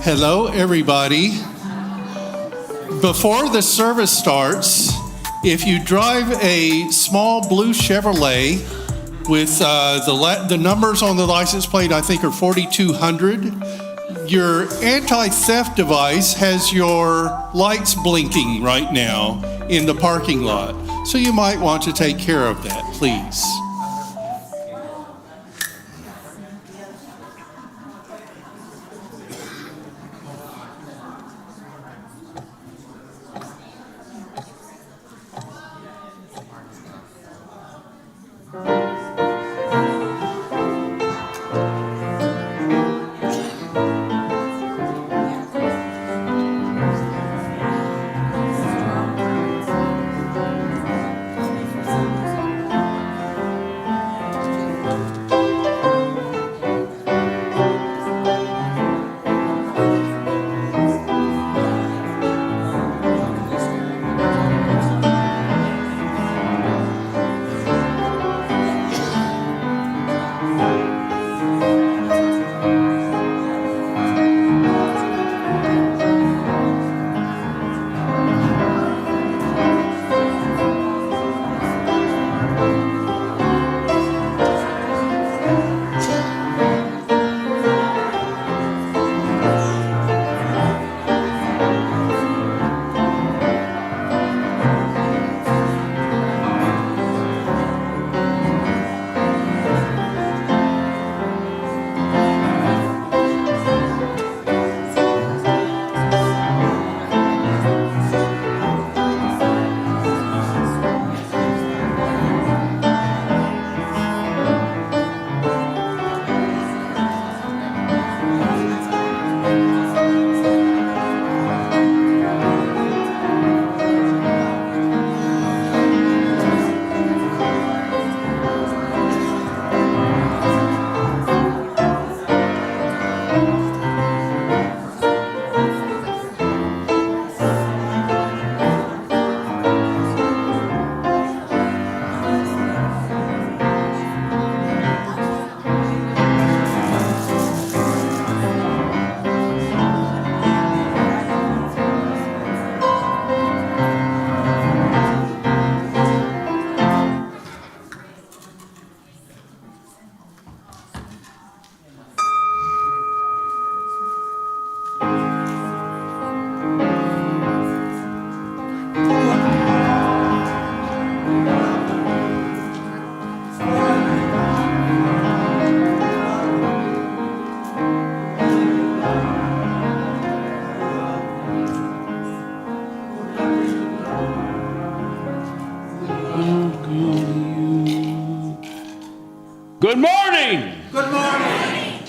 Hello, everybody. Before the service starts, if you drive a small blue Chevrolet with the numbers on the license plate, I think are 4200, your anti-theft device has your lights blinking right now in the parking lot. So you might want to take care of that, please. Good morning. Good morning.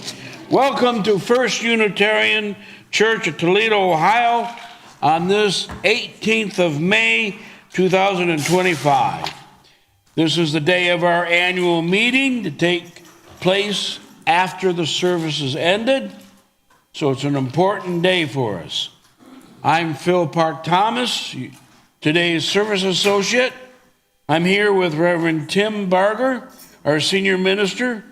Welcome to First Unitarian Church of Toledo, Ohio, on this 18th of May, 2025. This is the day of our annual meeting to take place after the service is ended, so it's an important day for us. I'm Phil Park Thomas, today's service associate. I'm here with Reverend Tim Barger, our senior minister.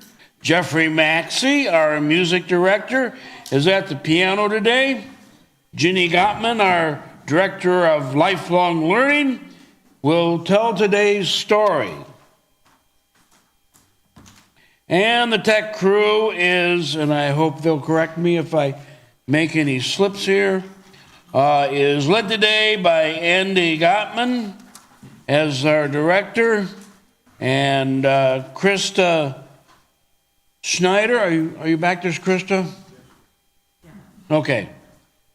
Jeffrey Maxey, our music director, is at the piano today. Ginny Gottman, our director of lifelong learning, will tell today's story. And the tech crew is, and I hope they'll correct me if I make any slips here, is led today by Andy Gottman as our director, and Krista Schneider. Are you back there, Krista? Yeah. Okay.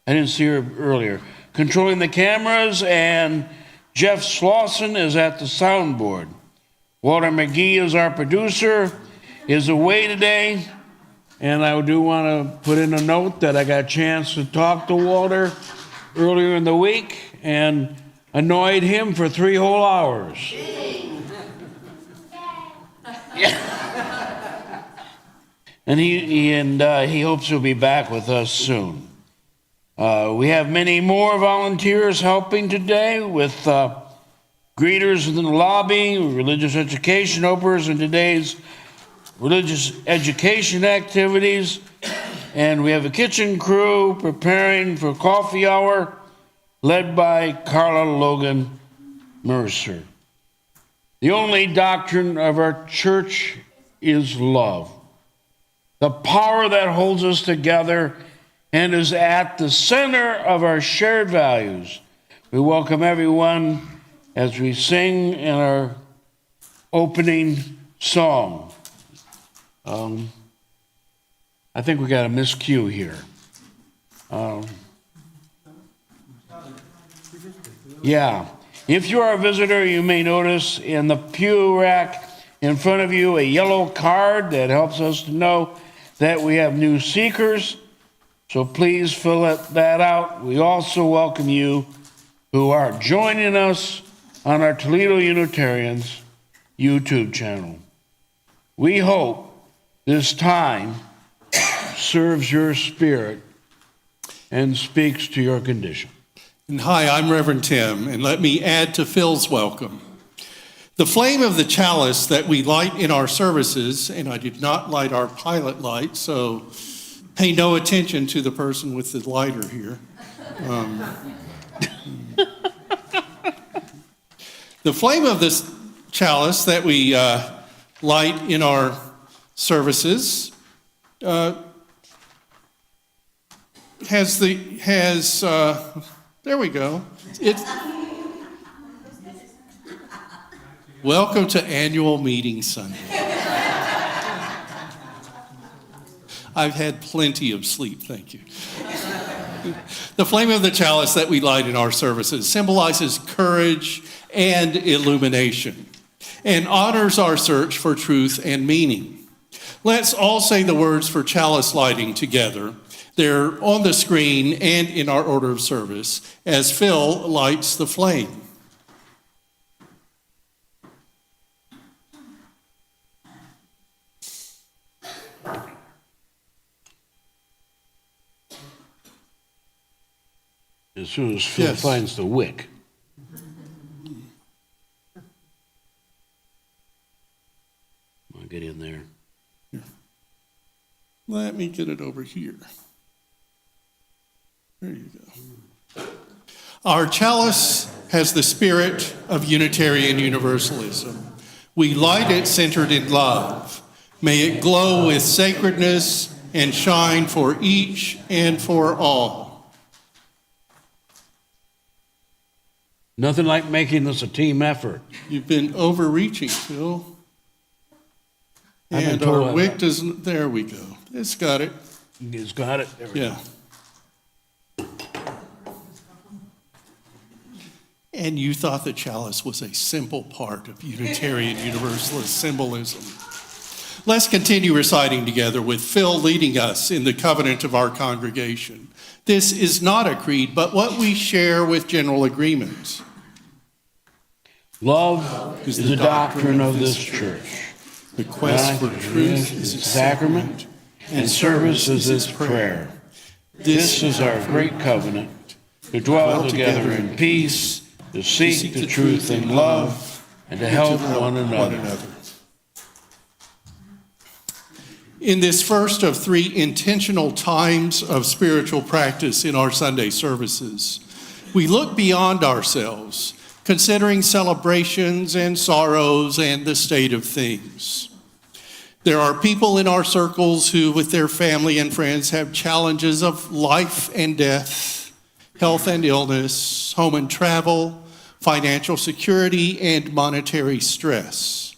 I didn't see her earlier. Controlling the cameras, and Jeff Slauson is at the soundboard. Walter McGee is our producer, is away today, and I do want to put in a note that I got a chance to talk to Walter earlier in the week and annoyed him for 3 whole hours. And he hopes he'll be back with us soon. We have many more volunteers helping today with greeters in the lobby, religious education openers, and today's religious education activities. And we have a kitchen crew preparing for coffee hour, led by Carla Logan Mercer. The only doctrine of our church is love, the power that holds us together and is at the center of our shared values. We welcome everyone as we sing in our opening song. I think we got a miscue here. Yeah. If you are a visitor, you may notice in the pew rack in front of you a yellow card that helps us to know that we have new seekers. So please fill that out. We also welcome you who are joining us on our Toledo Unitarians YouTube channel. We hope this time serves your spirit and speaks to your condition. And hi, I'm Reverend Tim, and let me add to Phil's welcome. The flame of the chalice that we light in our services, and I did not light our pilot light, so pay no attention to the person with the lighter here. The flame of this chalice that we light in our services there we go. Welcome to annual meeting Sunday. I've had plenty of sleep, thank you. The flame of the chalice that we light in our services symbolizes courage and illumination and honors our search for truth and meaning. Let's all say the words for chalice lighting together. They're on the screen and in our order of service as Phil lights the flame. As soon as Phil finds the wick. I'll get in there. Here. Let me get it over here. There you go. Our chalice has the spirit of Unitarian Universalism. We light it centered in love. May it glow with sacredness and shine for each and for all. Nothing like making this a team effort. You've been overreaching, Phil. And our wick doesn't, there we go. It's got it. It's got it. There we go. And you thought the chalice was a simple part of Unitarian Universalist symbolism. Let's continue reciting together with Phil leading us in the covenant of our congregation. This is not a creed, but what we share with general agreement. Love is the doctrine of this church. The quest for truth is its sacrament, and service is its prayer. This is our great covenant, to dwell together in peace, to seek the truth in love, and to help one another. In this first of 3 intentional times of spiritual practice in our Sunday services, we look beyond ourselves, considering celebrations and sorrows and the state of things. There are people in our circles who, with their family and friends, have challenges of life and death, health and illness, home and travel, financial security, and monetary stress.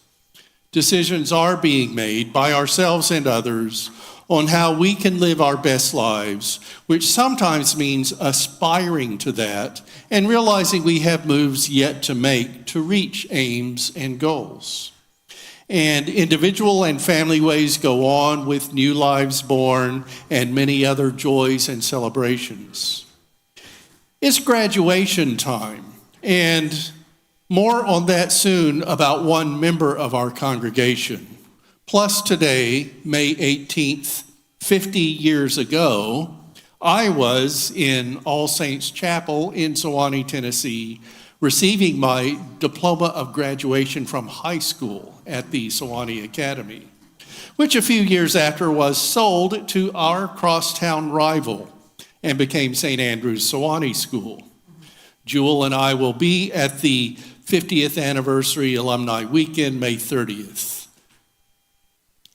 Decisions are being made by ourselves and others on how we can live our best lives, which sometimes means aspiring to that and realizing we have moves yet to make to reach aims and goals. And individual and family ways go on with new lives born and many other joys and celebrations. It's graduation time, and more on that soon about one member of our congregation. Plus today, May 18th, 50 years ago, I was in All Saints Chapel in Sewanee, Tennessee, receiving my diploma of graduation from high school at the Sewanee Academy. which a few years after was sold to our crosstown rival and became St. Andrew's Sewanee School. Jewel and I will be at the 50th anniversary alumni weekend, May 30th.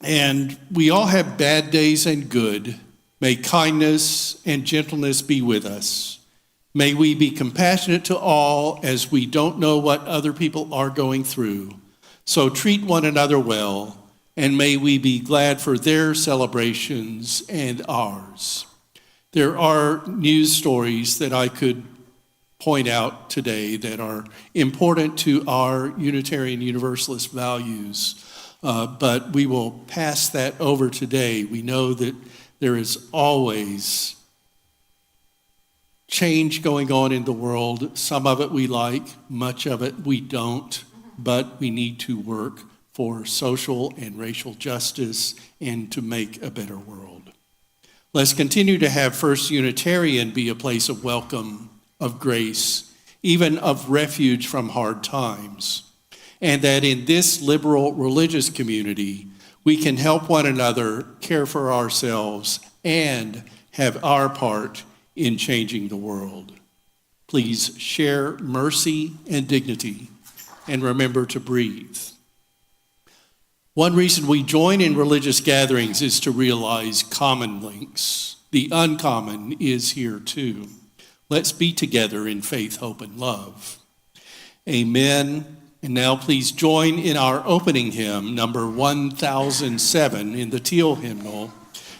And we all have bad days and good. May kindness and gentleness be with us. May we be compassionate to all, as we don't know what other people are going through. So treat one another well, and may we be glad for their celebrations and ours. There are news stories that I could point out today that are important to our Unitarian Universalist values, but we will pass that over today. We know that there is always change going on in the world. Some of it we like, much of it we don't, but we need to work for social and racial justice and to make a better world. Let's continue to have First Unitarian be a place of welcome, of grace, even of refuge from hard times, and that in this liberal religious community, we can help one another, care for ourselves, and have our part in changing the world. Please share mercy and dignity, and remember to breathe. One reason we join in religious gatherings is to realize common links. The uncommon is here too. Let's be together in faith, hope, and love. Amen. And now please join in our opening hymn, number 1007 in the Teal hymnal,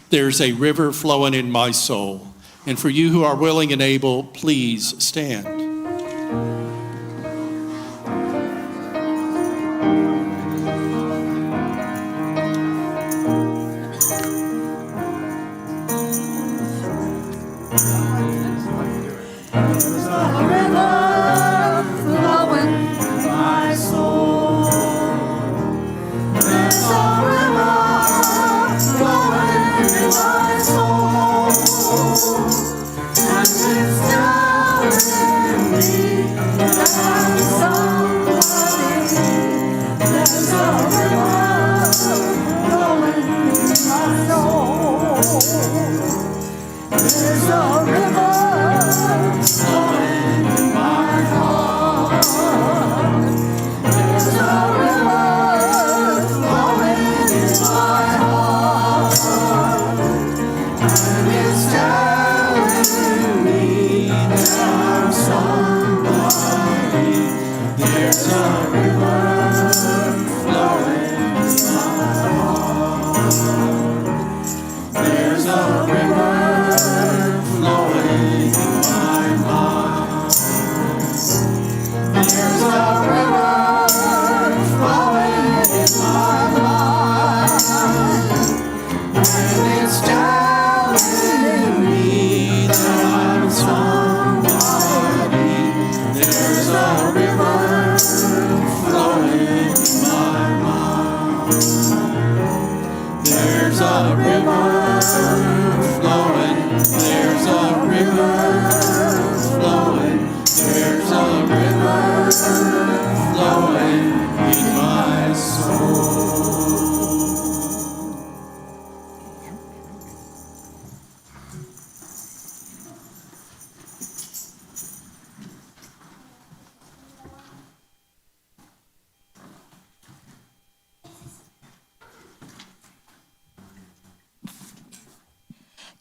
There's a River Flowing in My Soul. And for you who are willing and able, please stand.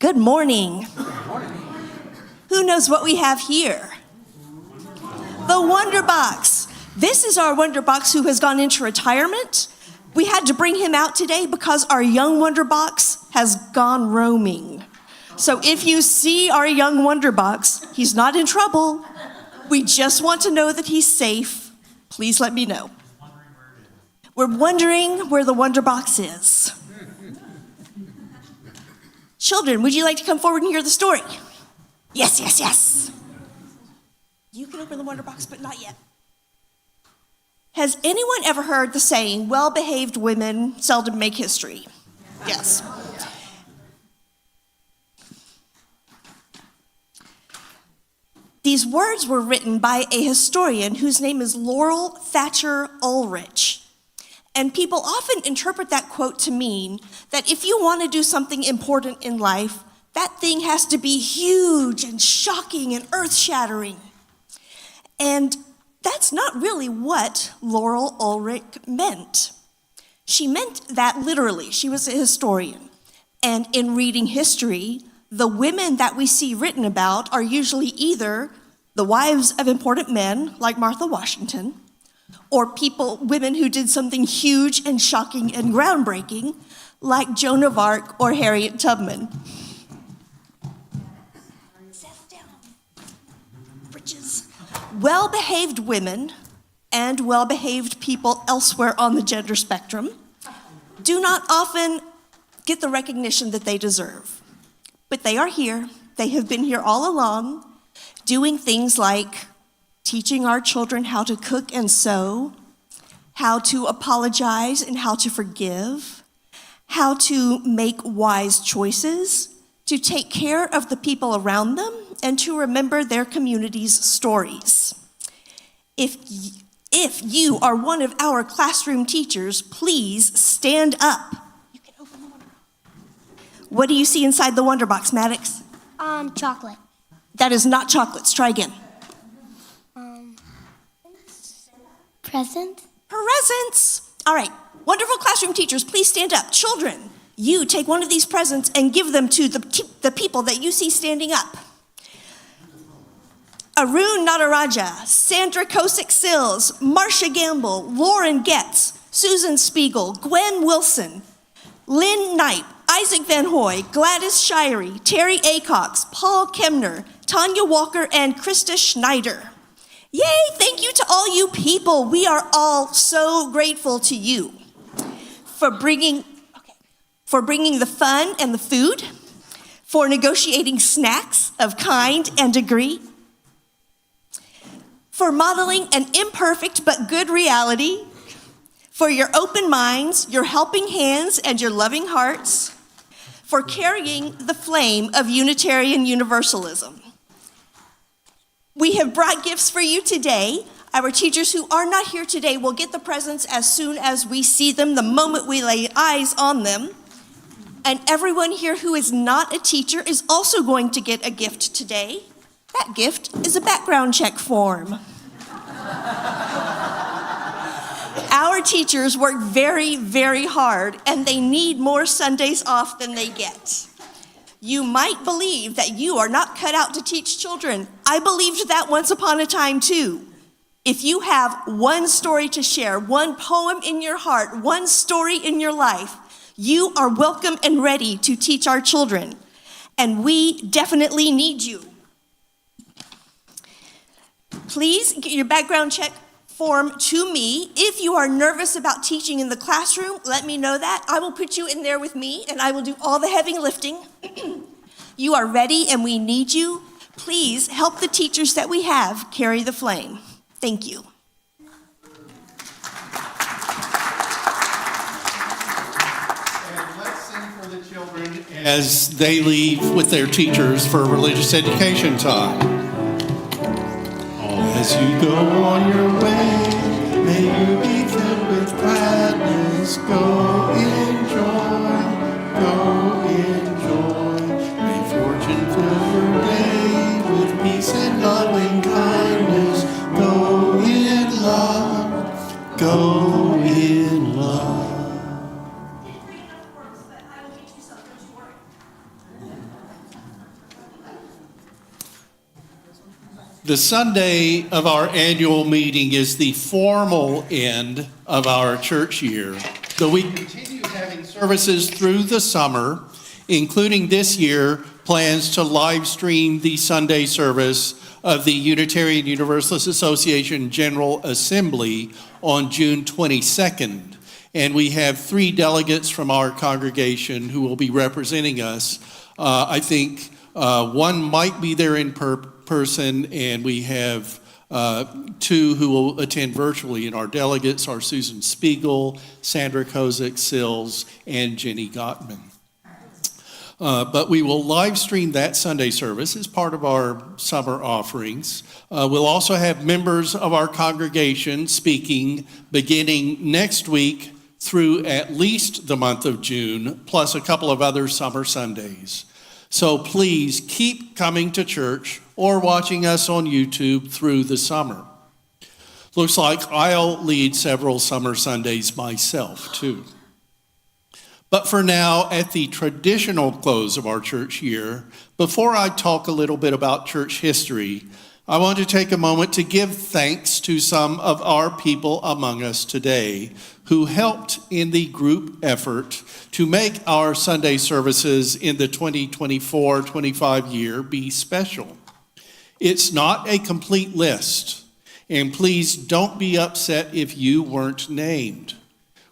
Good morning. Who knows what we have here? The Wonder Box. This is our Wonder Box who has gone into retirement. We had to bring him out today because our young Wonder Box has gone roaming. So if you see our young Wonder Box, he's not in trouble. We just want to know that he's safe. Please let me know. We're wondering where the Wonder Box is. Children, would you like to come forward and hear the story? Yes, yes, yes. You can open the Wonder Box, but not yet. Has anyone ever heard the saying, well-behaved women seldom make history? Yes. These words were written by a historian whose name is Laurel Thatcher Ulrich. And people often interpret that quote to mean that if you want to do something important in life, that thing has to be huge and shocking and earth-shattering. And that's not really what Laurel Ulrich meant. She meant that literally. She was a historian. And in reading history, the women that we see written about are usually either the wives of important men, like Martha Washington, or women who did something huge and shocking and groundbreaking, like Joan of Arc or Harriet Tubman. Well-behaved women and well-behaved people elsewhere on the gender spectrum do not often get the recognition that they deserve. But they are here. They have been here all along, doing things like teaching our children how to cook and sew, how to apologize and how to forgive, how to make wise choices, to take care of the people around them, and to remember their community's stories. If you are one of our classroom teachers, please stand up. You can open the Wonder Box. What do you see inside the Wonder Box, Maddox? Chocolate. That is not chocolates. Try again. Present. Presents. All right. Wonderful classroom teachers, please stand up. Children, you take one of these presents and give them to the people that you see standing up. Arun Nataraja, Sandra Kosick-Sills, Marcia Gamble, Lauren Getz, Susan Spiegel, Gwen Wilson, Lynn Knipe, Isaac Van Hoy, Gladys Shirey, Terry Acox, Paul Kemner, Tanya Walker, and Krista Schneider. Yay, thank you to all you people. We are all so grateful to you for bringing the fun and the food, for negotiating snacks of kind and degree, for modeling an imperfect but good reality, for your open minds, your helping hands, and your loving hearts, for carrying the flame of Unitarian Universalism. We have brought gifts for you today. Our teachers who are not here today will get the presents as soon as we see them, the moment we lay eyes on them. And everyone here who is not a teacher is also going to get a gift today. That gift is a background check form. Our teachers work very, very hard, and they need more Sundays off than they get. You might believe that you are not cut out to teach children. I believed that once upon a time too. If you have one story to share, one poem in your heart, one story in your life, you are welcome and ready to teach our children. And we definitely need you. Please get your background check form to me. If you are nervous about teaching in the classroom, let me know that. I will put you in there with me, and I will do all the heavy lifting. You are ready, and we need you. Please help the teachers that we have carry the flame. Thank you. And let's sing for the children as they leave with their teachers for religious education time. As you go on your way, may you be filled with gladness. Go enjoy, go enjoy. May fortune fill your day with peace and loving kindness. Go in love, go in love. The Sunday of our annual meeting is the formal end of our church year, though we continue having services through the summer, including this year plans to live stream the Sunday service of the Unitarian Universalist Association General Assembly on June 22nd. And we have 3 delegates from our congregation who will be representing us. I think one might be there in person, and we have 2 who will attend virtually, and our delegates are Susan Spiegel, Sandra Kozik-Sills, and Jenny Gottman. But we will live stream that Sunday service as part of our summer offerings. We'll also have members of our congregation speaking beginning next week, through at least the month of June, plus a couple of other summer Sundays. So please keep coming to church or watching us on YouTube through the summer. Looks like I'll lead several summer Sundays myself, too. But for now, at the traditional close of our church year, before I talk a little bit about church history, I want to take a moment to give thanks to some of our people among us today who helped in the group effort to make our Sunday services in the 2024-25 year be special. It's not a complete list, and please don't be upset if you weren't named.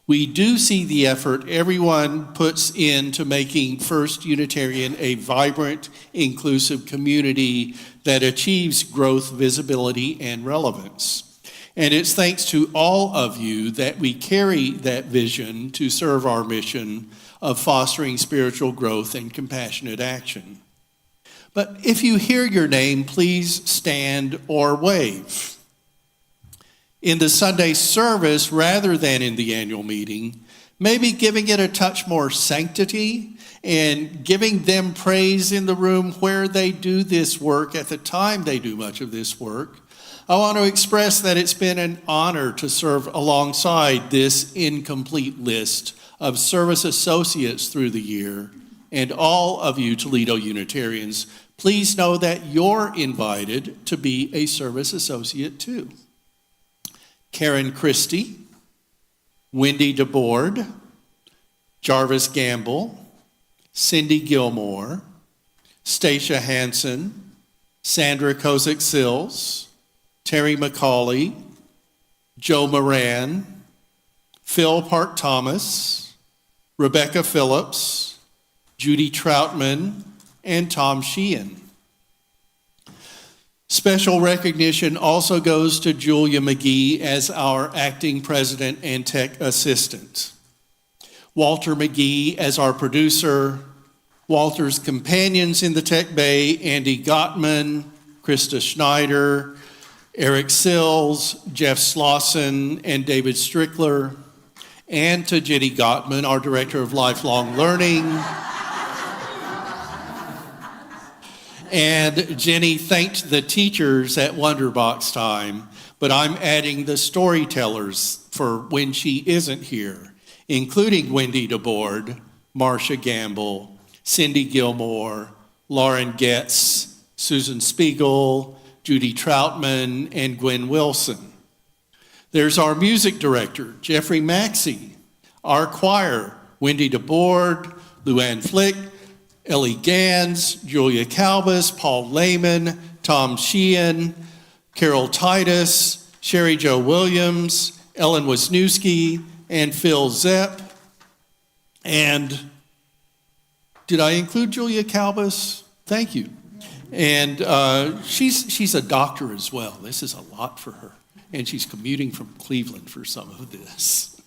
We do see the effort everyone puts into making First Unitarian a vibrant, inclusive community that achieves growth, visibility, and relevance. And it's thanks to all of you that we carry that vision to serve our mission of fostering spiritual growth and compassionate action. But if you hear your name, please stand or wave. In the Sunday service, rather than in the annual meeting, maybe giving it a touch more sanctity and giving them praise in the room where they do this work at the time they do much of this work. I want to express that it's been an honor to serve alongside this incomplete list of service associates through the year. And all of you Toledo Unitarians, please know that you're invited to be a service associate too. Karen Christie, Wendy DeBoard, Jarvis Gamble, Cindy Gilmore, Stacia Hansen, Sandra Kozik-Sills, Terry McCauley, Joe Moran, Phil Park-Thomas, Rebecca Phillips, Judy Troutman, and Tom Sheehan. Special recognition also goes to Julia McGee as our acting president and tech assistant. Walter McGee as our producer. Walter's companions in the tech bay, Andy Gottman, Krista Schneider, Eric Sills, Jeff Slauson, and David Strickler. And to Jenny Gottman, our director of lifelong learning. And Jenny thanked the teachers at Wonderbox time, but I'm adding the storytellers for when she isn't here, including Wendy DeBoard, Marcia Gamble, Cindy Gilmore, Lauren Getz, Susan Spiegel, Judy Troutman, and Gwen Wilson. There's our music director, Jeffrey Maxey, our choir, Wendy DeBoard, Luann Flick, Ellie Gans, Julia Calbus, Paul Lehman, Tom Sheehan, Carol Titus, Sherry Jo Williams, Ellen Wisniewski, and Phil Zepp. And did I include Julia Calbus? Thank you. And she's a doctor as well. This is a lot for her. And she's commuting from Cleveland for some of this.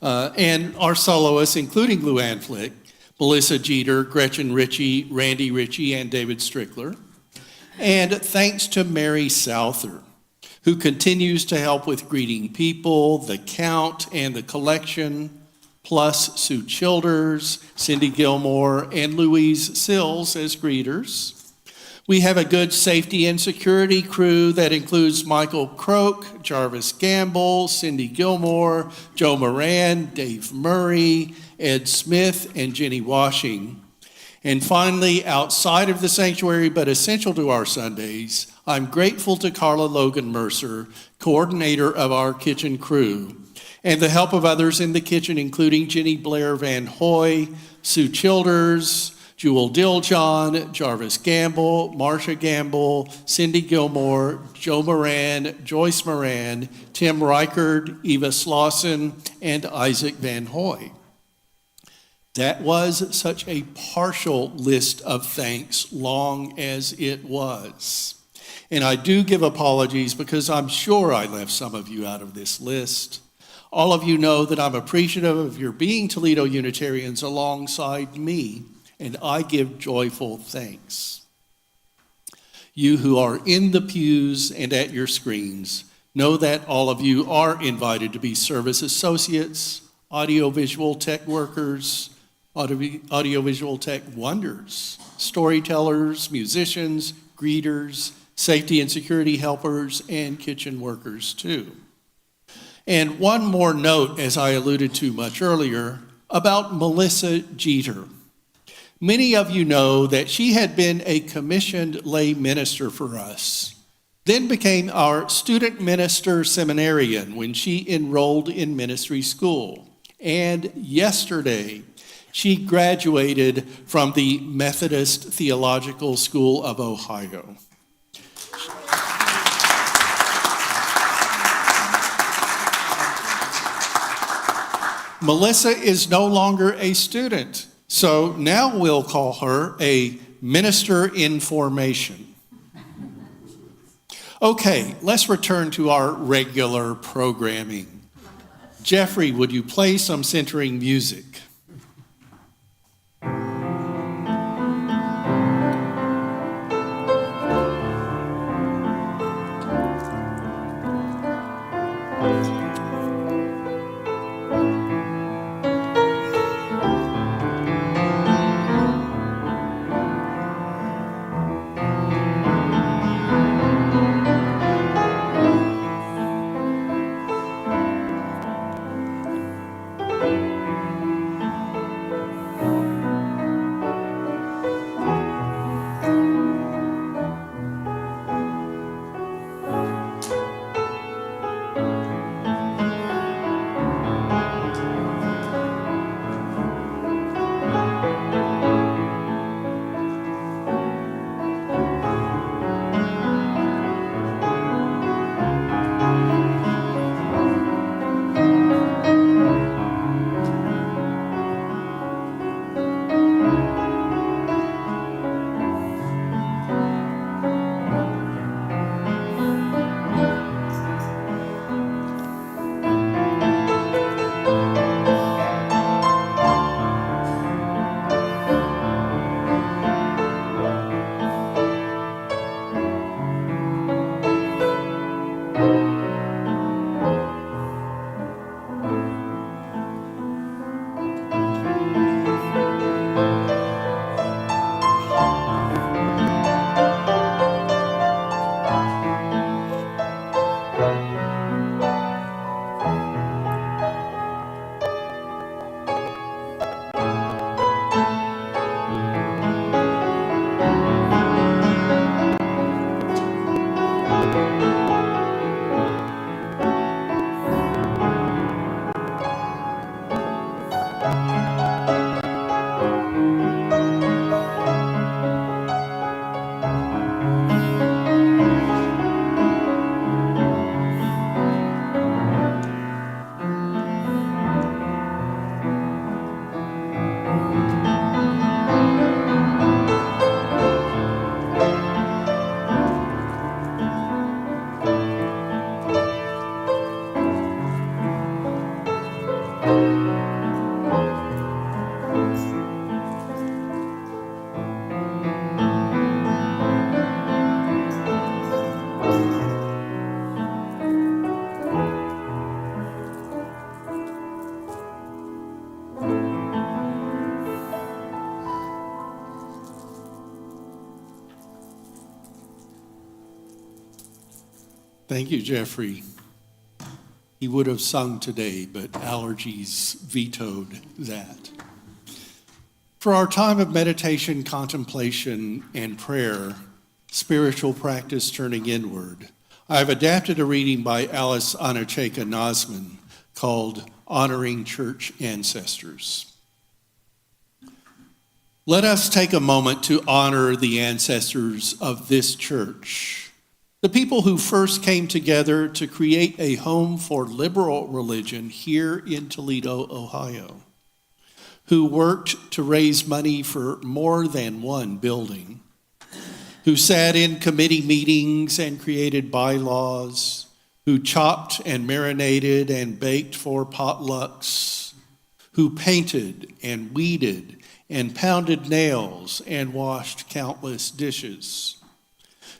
And our soloists, including Luann Flick, Melissa Jeter, Gretchen Ritchie, Randy Ritchie, and David Strickler. And thanks to Mary Souther, who continues to help with greeting people, the count, and the collection, plus Sue Childers, Cindy Gilmore, and Louise Sills as greeters. We have a good safety and security crew that includes Michael Croak, Jarvis Gamble, Cindy Gilmore, Joe Moran, Dave Murray, Ed Smith, and Jenny Washing. And finally, outside of the sanctuary but essential to our Sundays, I'm grateful to Carla Logan Mercer, coordinator of our kitchen crew, and the help of others in the kitchen, including Jenny Blair Van Hoy, Sue Childers, Jewel Dilljohn, Jarvis Gamble, Marcia Gamble, Cindy Gilmore, Joe Moran, Joyce Moran, Tim Reichard, Eva Slauson, and Isaac Van Hoy. That was such a partial list of thanks, long as it was. And I do give apologies because I'm sure I left some of you out of this list. All of you know that I'm appreciative of your being Toledo Unitarians alongside me, and I give joyful thanks. You who are in the pews and at your screens, know that all of you are invited to be service associates, audiovisual tech workers, audiovisual tech wonders, storytellers, musicians, greeters, safety and security helpers, and kitchen workers too. And one more note, as I alluded to much earlier, about Melissa Jeter. Many of you know that she had been a commissioned lay minister for us, then became our student minister seminarian when she enrolled in ministry school. And yesterday, she graduated from the Methodist Theological School of Ohio. Melissa is no longer a student, so now we'll call her a minister in formation. Okay, let's return to our regular programming. Jeffrey, would you play some centering music? Thank you, Jeffrey. He would have sung today, but allergies vetoed that. For our time of meditation, contemplation, and prayer, spiritual practice turning inward, I've adapted a reading by Alice Anacheka Nazman called Honoring Church Ancestors. Let us take a moment to honor the ancestors of this church, the people who first came together to create a home for liberal religion here in Toledo, Ohio, who worked to raise money for more than one building, who sat in committee meetings and created bylaws, who chopped and marinated and baked for potlucks, who painted and weeded and pounded nails and washed countless dishes,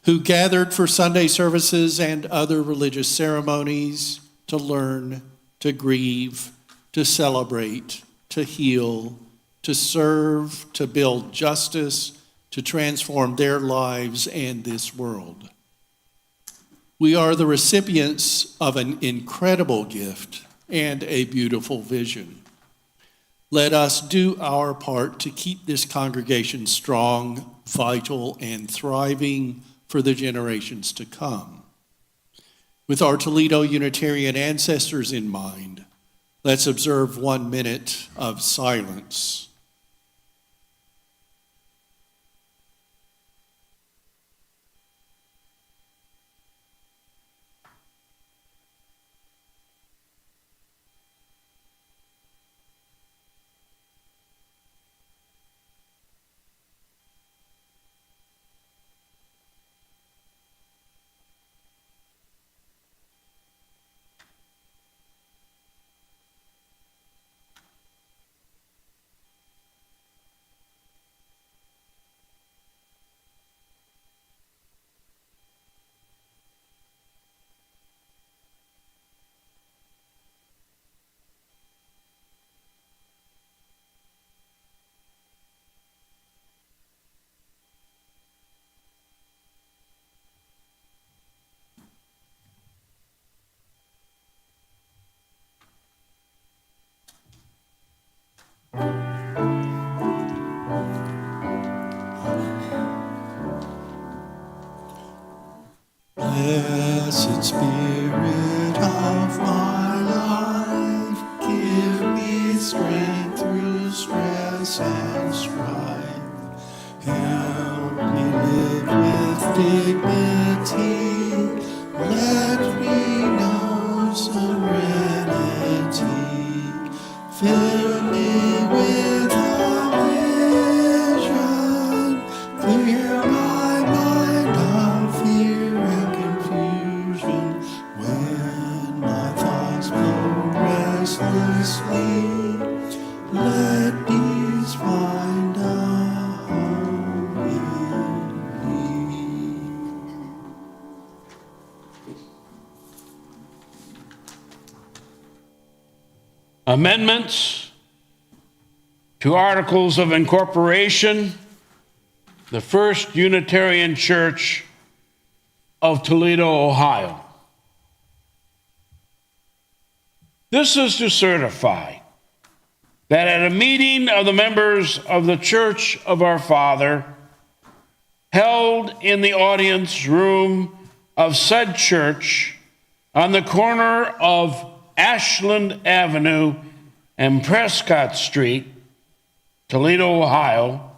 who gathered for Sunday services and other religious ceremonies to learn, to grieve, to celebrate, to heal, to serve, to build justice, to transform their lives and this world. We are the recipients of an incredible gift and a beautiful vision. Let us do our part to keep this congregation strong, vital, and thriving for the generations to come. With our Toledo Unitarian ancestors in mind, let's observe 1 minute of silence. Blessed Spirit of my life, give me strength through stress and strife. Help me live with dignity, let me know serenity. Fill me with a vision, clear my mind of fear and confusion. When my thoughts flow restlessly, let peace find a home in me. Amendments to Articles of Incorporation, the First Unitarian Church of Toledo, Ohio. This is to certify that at a meeting of the members of the Church of Our Father, held in the audience room of said church on the corner of Ashland Avenue and Prescott Street, Toledo, Ohio,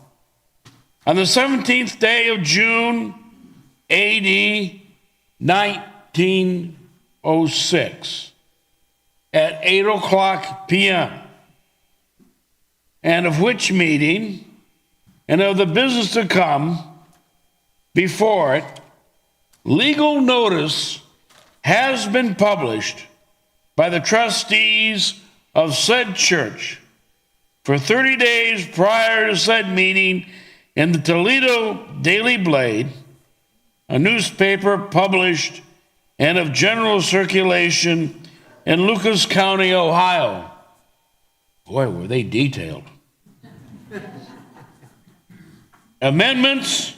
on the 17th day of June, AD 1906, at 8:00 p.m., and of which meeting, and of the business to come before it, legal notice has been published by the trustees of said church for 30 days prior to said meeting in the Toledo Daily Blade, a newspaper published and of general circulation in Lucas County, Ohio. Boy, were they detailed. Amendments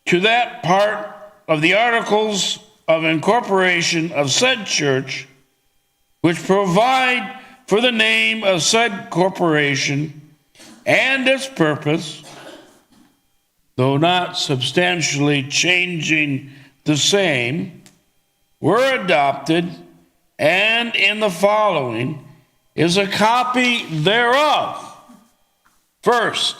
to that part of the Articles of Incorporation of said church, which provide for the name of said corporation and its purpose, though not substantially changing the same, were adopted, and in the following is a copy thereof. First,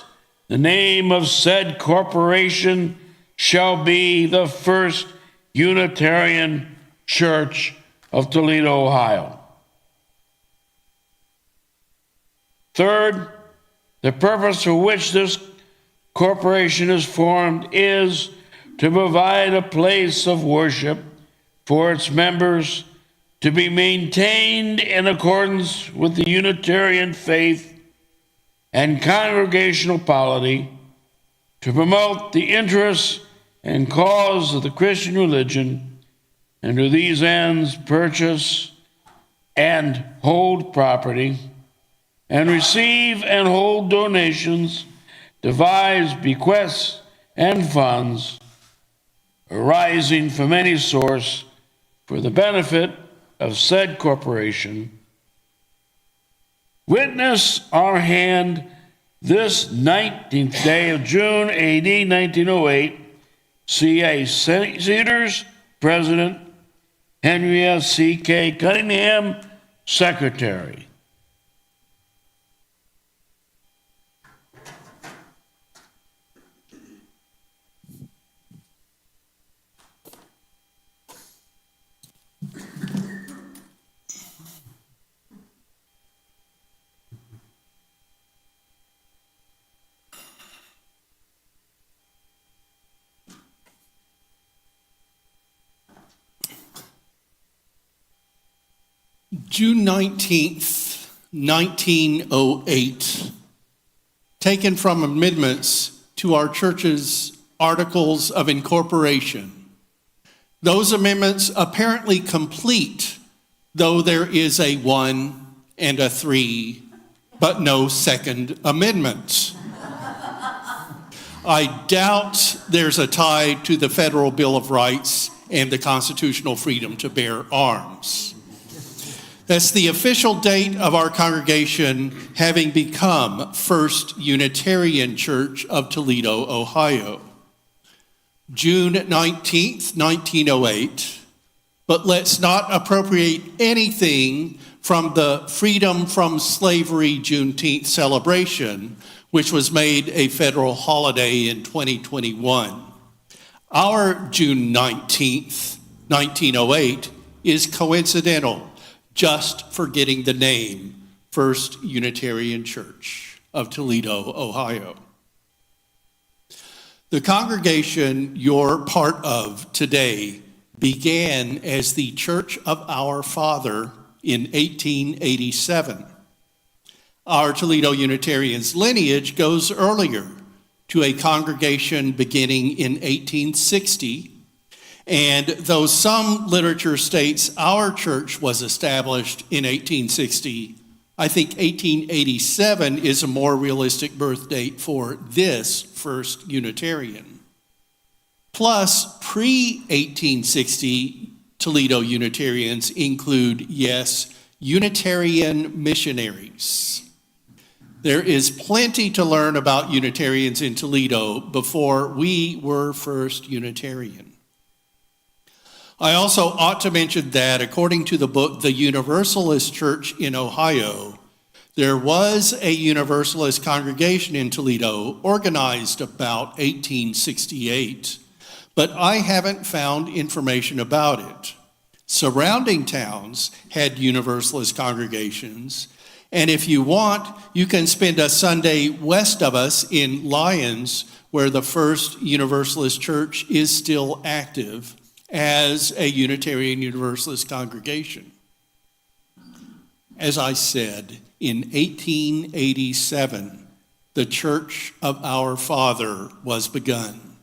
the name of said corporation shall be the First Unitarian Church of Toledo, Ohio. Third, the purpose for which this corporation is formed is to provide a place of worship for its members to be maintained in accordance with the Unitarian faith and congregational polity, to promote the interests and cause of the Christian religion, and to these ends purchase and hold property, and receive and hold donations, devise bequests, and funds arising from any source for the benefit of said corporation. Witness our hand this 19th day of June, AD 1908, C.A. Cedars, President, Henry S. C.K. Cunningham, Secretary. June 19th, 1908, taken from amendments to our church's Articles of Incorporation. Those amendments apparently complete, though there is a 1 and a 3, but no second amendment. I doubt there's a tie to the Federal Bill of Rights and the constitutional freedom to bear arms. That's the official date of our congregation having become First Unitarian Church of Toledo, Ohio. June 19th, 1908. But let's not appropriate anything from the Freedom from Slavery Juneteenth celebration, which was made a federal holiday in 2021. Our June 19th, 1908 is coincidental, just for getting the name First Unitarian Church of Toledo, Ohio. The congregation you're part of today began as the Church of Our Father in 1887. Our Toledo Unitarians lineage goes earlier to a congregation beginning in 1860. And though some literature states our church was established in 1860, I think 1887 is a more realistic birth date for this First Unitarian. Plus, pre-1860 Toledo Unitarians include, yes, Unitarian missionaries. There is plenty to learn about Unitarians in Toledo before we were First Unitarian. I also ought to mention that according to the book, The Universalist Church in Ohio, there was a Universalist congregation in Toledo organized about 1868, but I haven't found information about it. Surrounding towns had Universalist congregations, and if you want, you can spend a Sunday west of us in Lyons, where the First Universalist Church is still active as a Unitarian Universalist congregation. As I said, in 1887, the Church of Our Father was begun,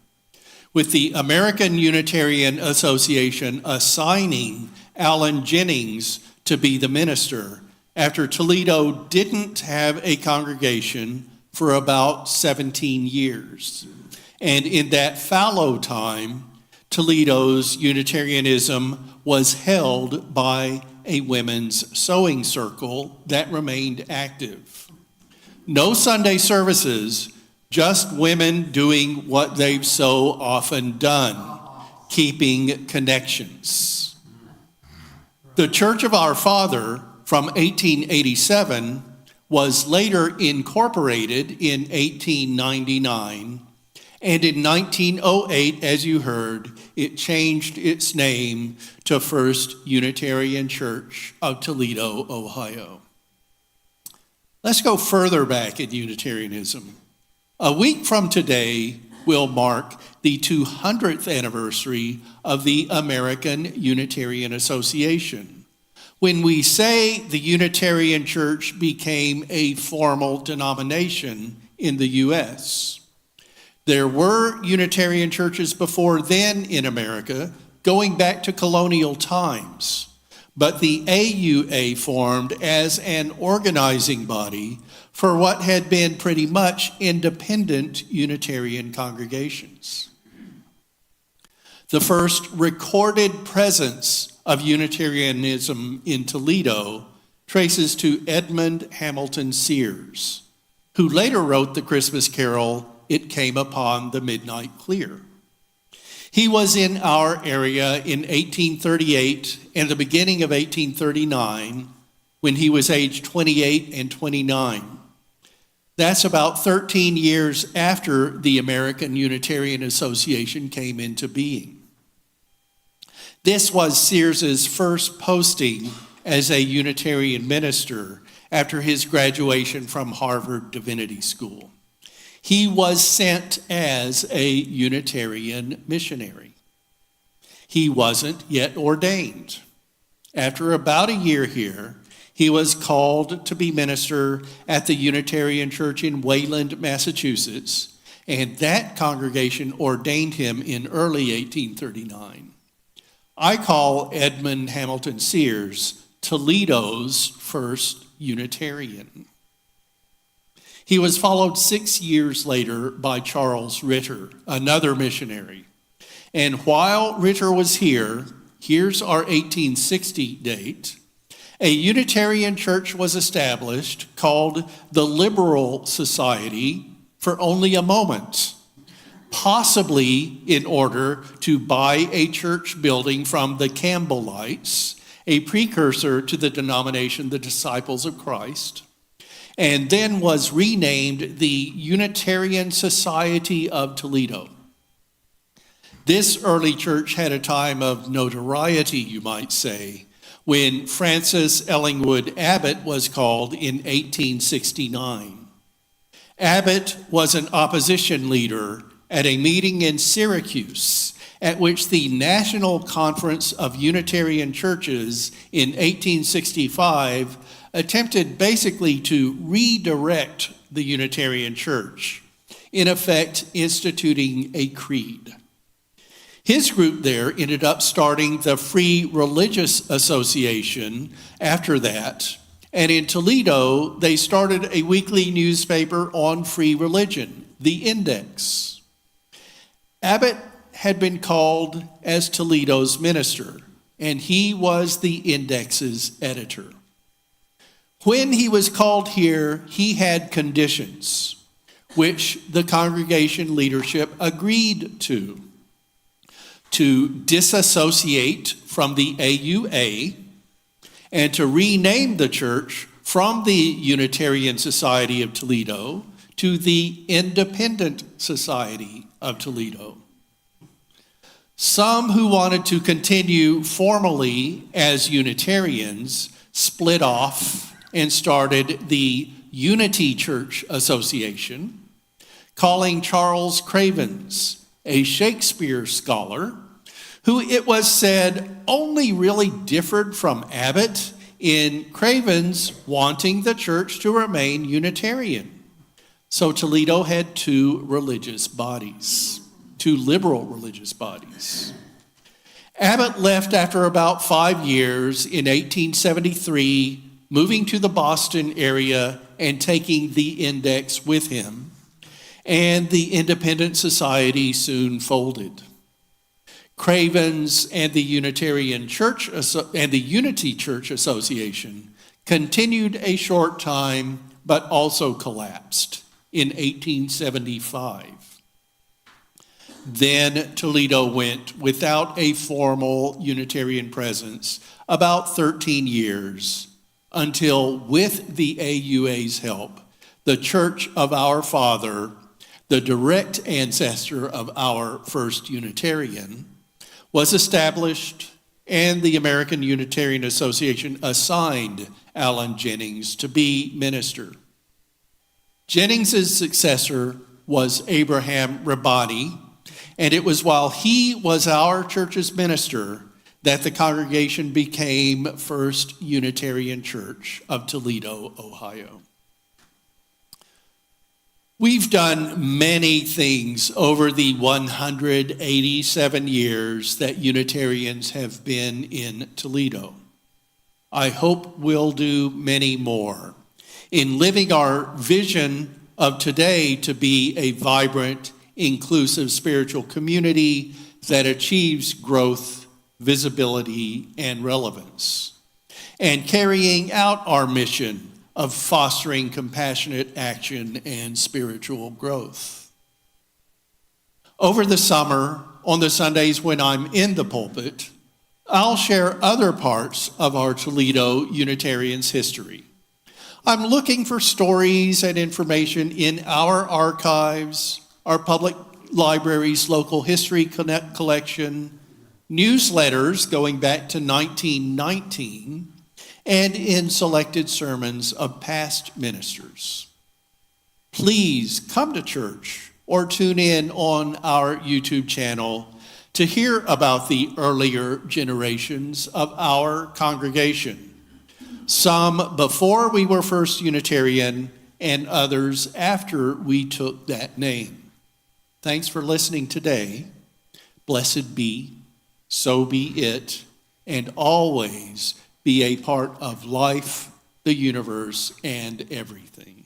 with the American Unitarian Association assigning Allen Jennings to be the minister after Toledo didn't have a congregation for about 17 years. And in that fallow time, Toledo's Unitarianism was held by a women's sewing circle that remained active. No Sunday services, just women doing what they've so often done, keeping connections. The Church of Our Father from 1887 was later incorporated in 1899. And in 1908, as you heard, it changed its name to First Unitarian Church of Toledo, Ohio. Let's go further back in Unitarianism. A week from today will mark the 200th anniversary of the American Unitarian Association, when we say the Unitarian Church became a formal denomination in the U.S. There were Unitarian churches before then in America, going back to colonial times. but the AUA formed as an organizing body for what had been pretty much independent Unitarian congregations. The first recorded presence of Unitarianism in Toledo traces to Edmund Hamilton Sears, who later wrote the Christmas carol, "It Came Upon the Midnight Clear." He was in our area in 1838 and the beginning of 1839 when he was aged 28 and 29. That's about 13 years after the American Unitarian Association came into being. This was Sears's first posting as a Unitarian minister after his graduation from Harvard Divinity School. He was sent as a Unitarian missionary. He wasn't yet ordained. After about a year here, he was called to be minister at the Unitarian Church in Wayland, Massachusetts, and that congregation ordained him in early 1839. I call Edmund Hamilton Sears Toledo's first Unitarian. He was followed 6 years later by Charles Ritter, another missionary. And while Ritter was here, here's our 1860 date, a Unitarian church was established called the Liberal Society for only a moment, possibly in order to buy a church building from the Campbellites, a precursor to the denomination the Disciples of Christ, and then was renamed the Unitarian Society of Toledo. This early church had a time of notoriety, you might say, when Francis Ellingwood Abbott was called in 1869. Abbott was an opposition leader at a meeting in Syracuse at which the National Conference of Unitarian Churches in 1865 attempted basically to redirect the Unitarian Church, in effect instituting a creed. His group there ended up starting the Free Religious Association after that, and in Toledo, they started a weekly newspaper on free religion, The Index. Abbott had been called as Toledo's minister, and he was the Index's editor. When he was called here, he had conditions, which the congregation leadership agreed to disassociate from the AUA and to rename the church from the Unitarian Society of Toledo to the Independent Society of Toledo. Some who wanted to continue formally as Unitarians split off and started the Unity Church Association, calling Charles Cravens, a Shakespeare scholar, who it was said only really differed from Abbott in Cravens wanting the church to remain Unitarian. So Toledo had two liberal religious bodies. Abbott left after about 5 years in 1873, moving to the Boston area and taking the Index with him, and the Independent Society soon folded. Cravens and the Unitarian Church and the Unity Church Association continued a short time, but also collapsed in 1875. Then Toledo went without a formal Unitarian presence about 13 years, until with the AUA's help, the Church of Our Father, the direct ancestor of our first Unitarian, was established, and the American Unitarian Association assigned Allen Jennings to be minister. Jennings' successor was Abraham Rabani, and it was while he was our church's minister that the congregation became First Unitarian Church of Toledo, Ohio. We've done many things over the 187 years that Unitarians have been in Toledo. I hope we'll do many more in living our vision of today to be a vibrant, inclusive spiritual community that achieves growth, visibility, and relevance, and carrying out our mission of fostering compassionate action and spiritual growth. Over the summer, on the Sundays when I'm in the pulpit, I'll share other parts of our Toledo Unitarians history. I'm looking for stories and information in our archives, our public library's local history collection, newsletters going back to 1919, and in selected sermons of past ministers. Please come to church or tune in on our YouTube channel to hear about the earlier generations of our congregation, some before we were First Unitarian and others after we took that name. Thanks for listening today. Blessed be, so be it, and always be a part of life, the universe, and everything.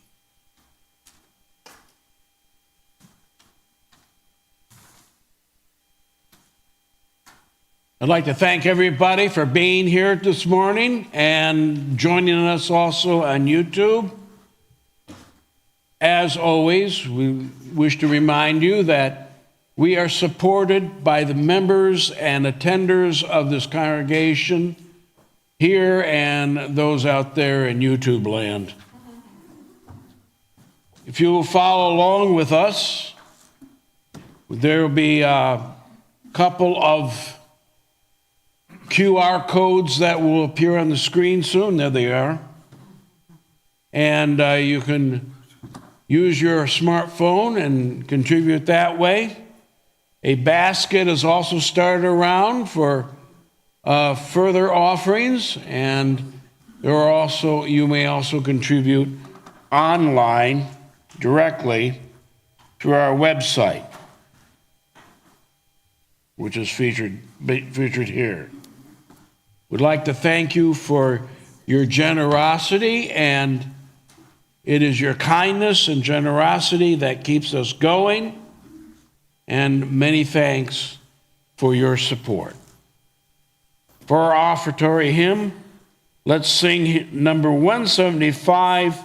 I'd like to thank everybody for being here this morning and joining us also on YouTube. As always, we wish to remind you that we are supported by the members and attenders of this congregation here and those out there in YouTube land. If you will follow along with us, there will be a couple of QR codes that will appear on the screen soon. There they are. And you can use your smartphone and contribute that way. A basket is also started around for further offerings, and there are also, you may also contribute online directly through our website, which is featured here. We'd like to thank you for your generosity, and it is your kindness and generosity that keeps us going, and many thanks for your support. For our offertory hymn, let's sing number 175,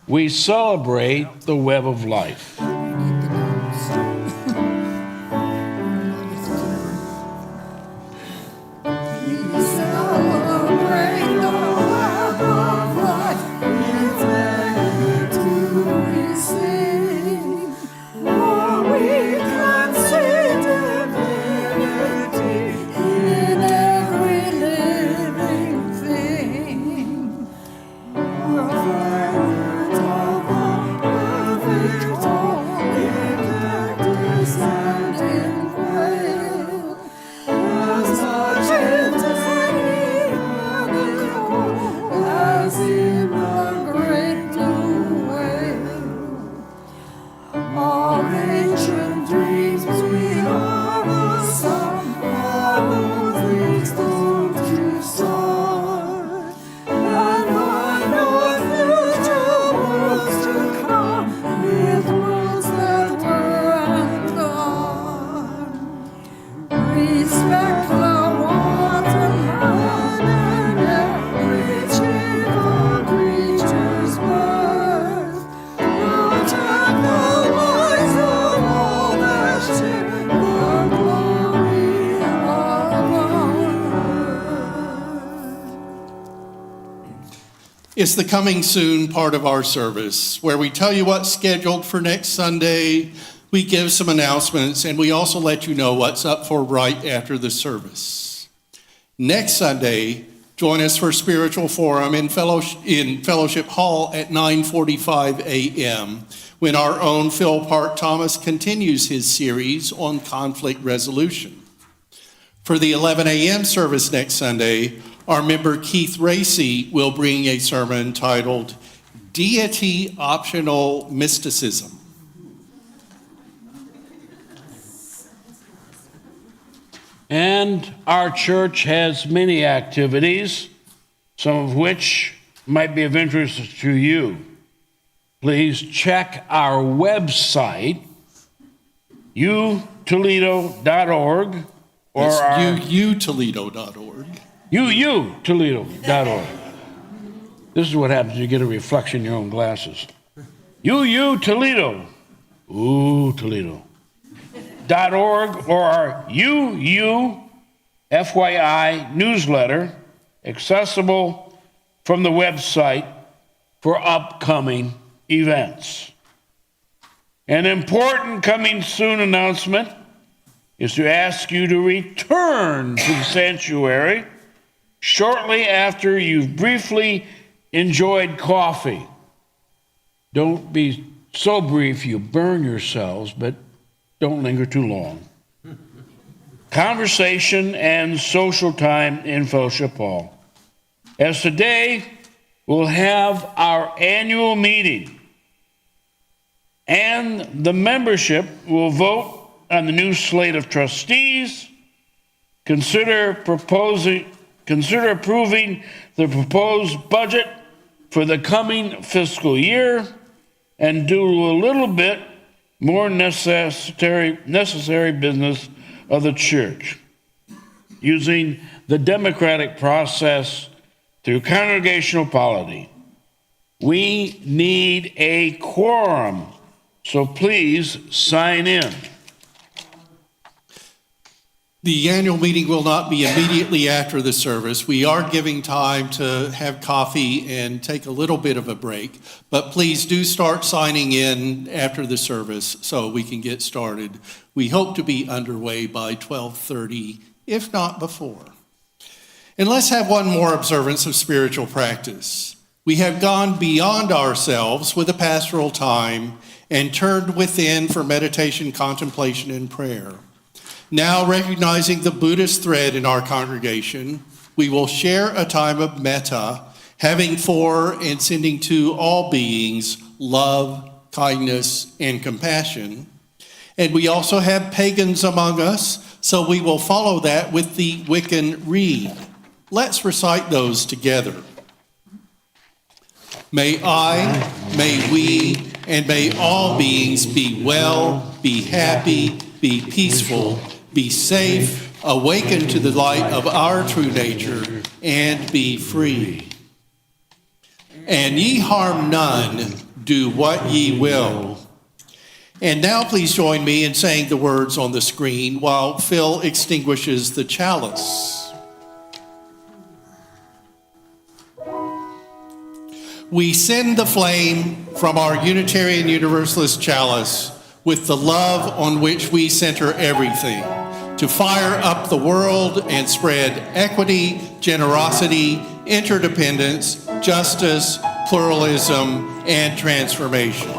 We Celebrate the Web of Life. It's the coming soon part of our service where we tell you what's scheduled for next Sunday, we give some announcements, and we also let you know what's up for right after the service. Next Sunday, join us for Spiritual Forum in Fellowship Hall at 9:45 a.m. when our own Phil Park Thomas continues his series on conflict resolution. For the 11 a.m. service next Sunday, our member Keith Racy will bring a sermon titled Deity Optional Mysticism. And our church has many activities. some of which might be of interest to you. Please check our website, utoledo.org, or UUToledo.org. UUToledo.org. This is what happens when you get a reflection in your own glasses. UUToledo. Ooh, Toledo. .org, or our UUFYI newsletter, accessible from the website for upcoming events. An important coming soon announcement is to ask you to return to the sanctuary shortly after you've briefly enjoyed coffee. Don't be so brief you burn yourselves, but don't linger too long. Conversation and social time in Fellowship Hall. As today, we'll have our annual meeting, and the membership will vote on the new slate of trustees, consider approving the proposed budget for the coming fiscal year, and do a little bit more necessary business of the church, using the democratic process through congregational polity. We need a quorum, so please sign in. The annual meeting will not be immediately after the service. We are giving time to have coffee and take a little bit of a break, but please do start signing in after the service so we can get started. We hope to be underway by 12:30, if not before. And let's have one more observance of spiritual practice. We have gone beyond ourselves with a pastoral time and turned within for meditation, contemplation, and prayer. Now, recognizing the Buddhist thread in our congregation, we will share a time of metta, having for and sending to all beings love, kindness, and compassion. And we also have pagans among us, so we will follow that with the Wiccan Rede. Let's recite those together. May I, may we, and may all beings be well, be happy, be peaceful, be safe, awaken to the light of our true nature, and be free. And ye harm none, do what ye will. And now please join me in saying the words on the screen while Phil extinguishes the chalice. We send the flame from our Unitarian Universalist chalice with the love on which we center everything, to fire up the world and spread equity, generosity, interdependence, justice, pluralism, and transformation.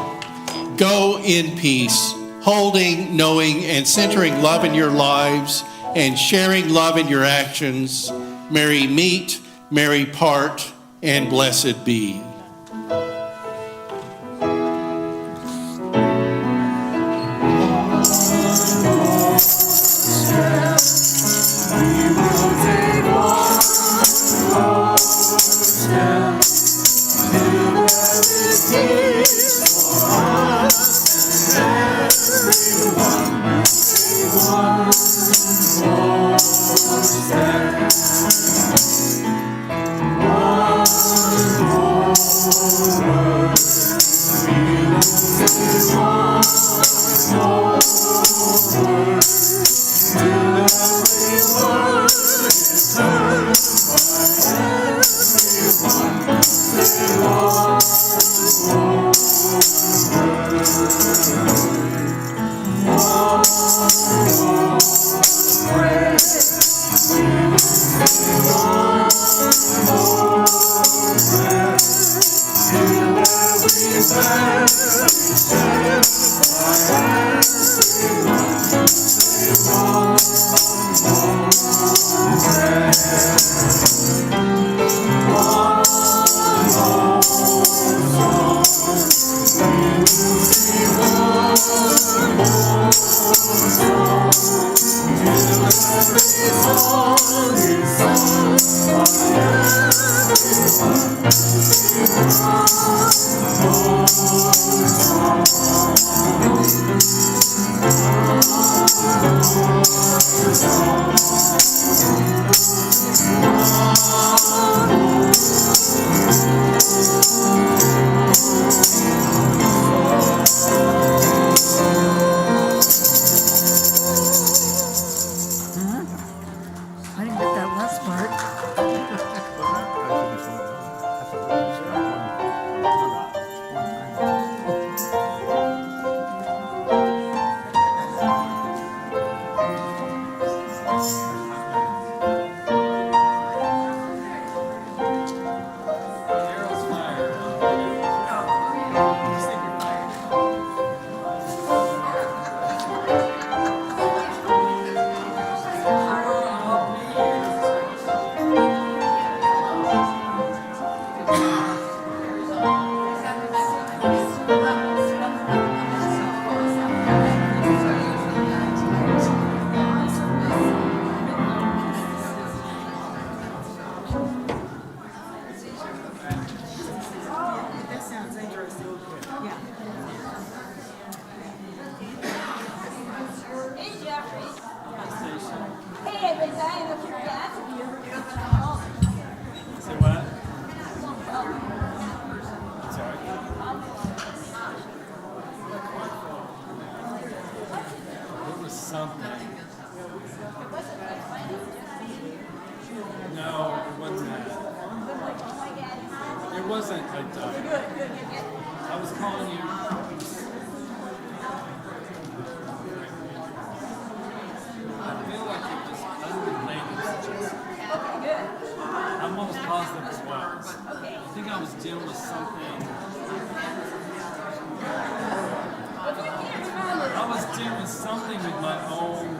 Go in peace, holding, knowing, and centering love in your lives and sharing love in your actions. Merry meet, merry part, and blessed be. I didn't get that last part. No, it wasn't that. It wasn't like I was calling you. I feel like it was unrelated. I'm almost positive it was. I think I was dealing with something. I was dealing with something with my own